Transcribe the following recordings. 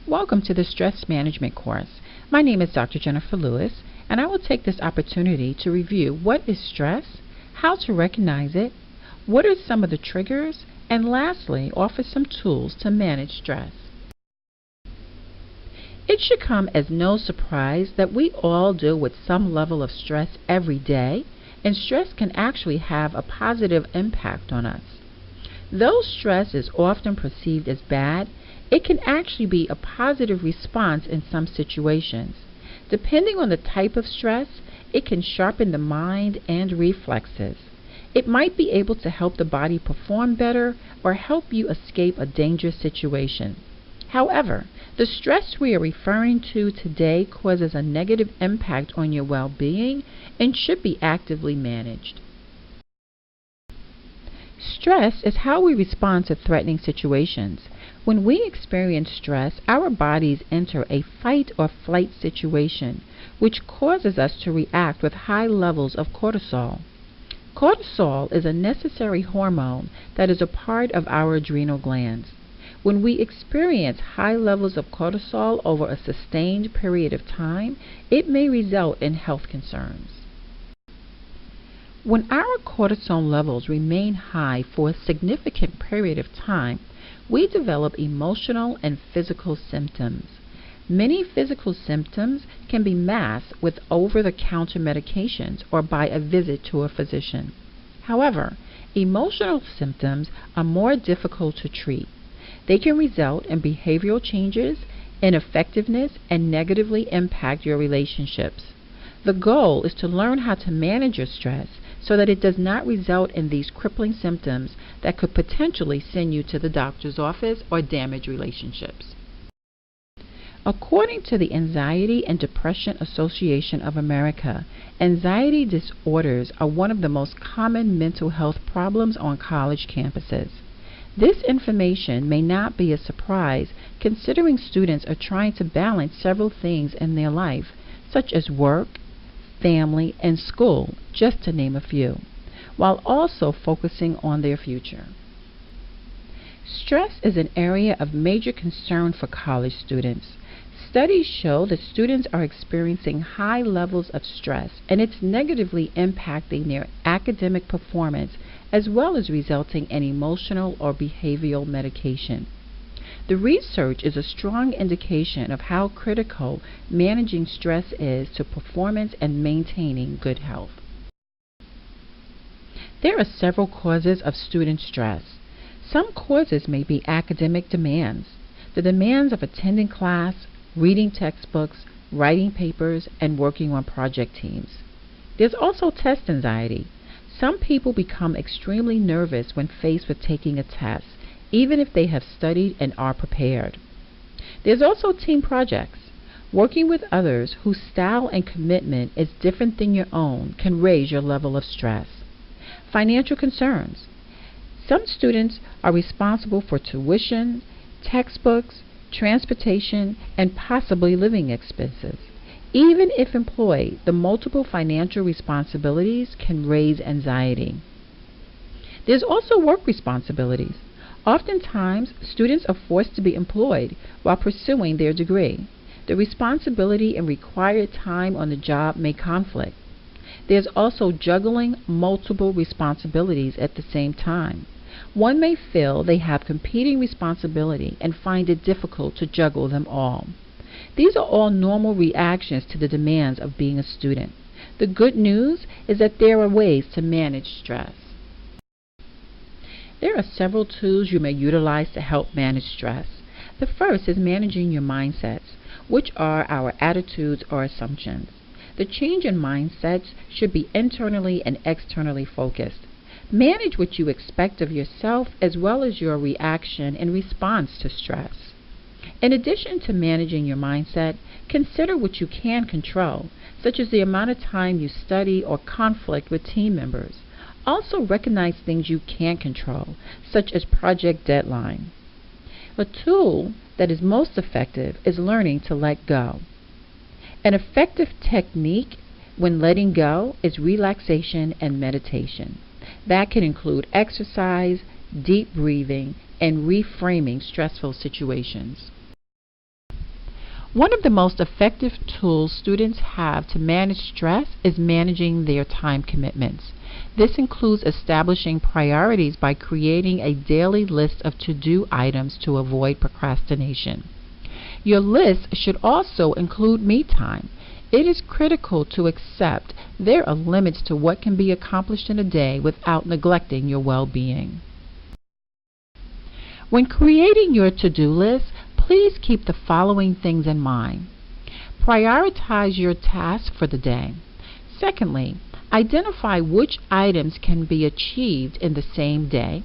Welcome to the Stress Management course. My name is Dr. Jennifer Lewis, and I will take this opportunity to review what is stress, how to recognize it, what are some of the triggers, and lastly, offer some tools to manage stress. It should come as no surprise that we all deal with some level of stress every day, and stress can actually have a positive impact on us. Though stress is often perceived as bad, it can actually be a positive response in some situations. Depending on the type of stress, it can sharpen the mind and reflexes. It might be able to help the body perform better or help you escape a dangerous situation. However, the stress we are referring to today causes a negative impact on your well-being and should be actively managed. Stress is how we respond to threatening situations. When we experience stress, our bodies enter a fight or flight situation, which causes us to react with high levels of cortisol. Cortisol is a necessary hormone that is a part of our adrenal glands. When we experience high levels of cortisol over a sustained period of time, it may result in health concerns. When our cortisol levels remain high for a significant period of time, we develop emotional and physical symptoms. Many physical symptoms can be masked with over-the-counter medications or by a visit to a physician. However, emotional symptoms are more difficult to treat. They can result in behavioral changes, ineffectiveness, and negatively impact your relationships. The goal is to learn how to manage your stress so that it does not result in these crippling symptoms that could potentially send you to the doctor's office or damage relationships. According to the Anxiety and Depression Association of America, anxiety disorders are one of the most common mental health problems on college campuses. This information may not be a surprise considering students are trying to balance several things in their life, such as work, family, and school, just to name a few, while also focusing on their future. Stress is an area of major concern for college students. Studies show that students are experiencing high levels of stress, and it's negatively impacting their academic performance as well as resulting in emotional or behavioral medication. The research is a strong indication of how critical managing stress is to performance and maintaining good health. There are several causes of student stress. Some causes may be academic demands, the demands of attending class, reading textbooks, writing papers, and working on project teams. There's also test anxiety. Some people become extremely nervous when faced with taking a test, even if they have studied and are prepared. There's also team projects. Working with others whose style and commitment is different than your own can raise your level of stress. Financial concerns. Some students are responsible for tuition, textbooks, transportation, and possibly living expenses. Even if employed, the multiple financial responsibilities can raise anxiety. There's also work responsibilities. Oftentimes, students are forced to be employed while pursuing their degree. The responsibility and required time on the job may conflict. There's also juggling multiple responsibilities at the same time. One may feel they have competing responsibility and find it difficult to juggle them all. These are all normal reactions to the demands of being a student. The good news is that there are ways to manage stress. There are several tools you may utilize to help manage stress. The first is managing your mindsets, which are our attitudes or assumptions. The change in mindsets should be internally and externally focused. Manage what you expect of yourself as well as your reaction in response to stress. In addition to managing your mindset, consider what you can control, such as the amount of time you study or conflict with team members. Also recognize things you can control, such as project deadline. A tool that is most effective is learning to let go. An effective technique when letting go is relaxation and meditation. That can include exercise, deep breathing, and reframing stressful situations. One of the most effective tools students have to manage stress is managing their time commitments. This includes establishing priorities by creating a daily list of to-do items to avoid procrastination. Your list should also include me time. It is critical to accept there are limits to what can be accomplished in a day without neglecting your well-being. When creating your to-do list, please keep the following things in mind. Prioritize your tasks for the day. Secondly, identify which items can be achieved in the same day.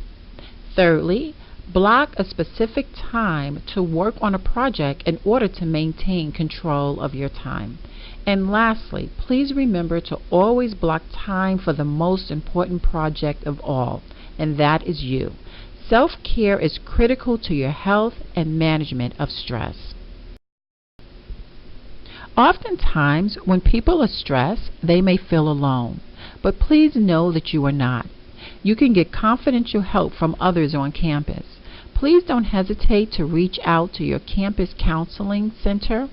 Thirdly, block a specific time to work on a project in order to maintain control of your time. And lastly, please remember to always block time for the most important project of all, and that is you. Self-care is critical to your health and management of stress. Oftentimes, when people are stressed, they may feel alone, but please know that you are not. You can get confidential help from others on campus. Please don't hesitate to reach out to your campus counseling center,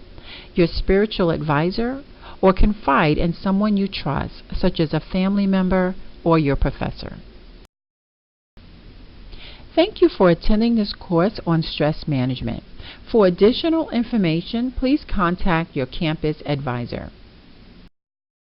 your spiritual advisor, or confide in someone you trust, such as a family member or your professor. Thank you for attending this course on stress management. For additional information, please contact your campus advisor.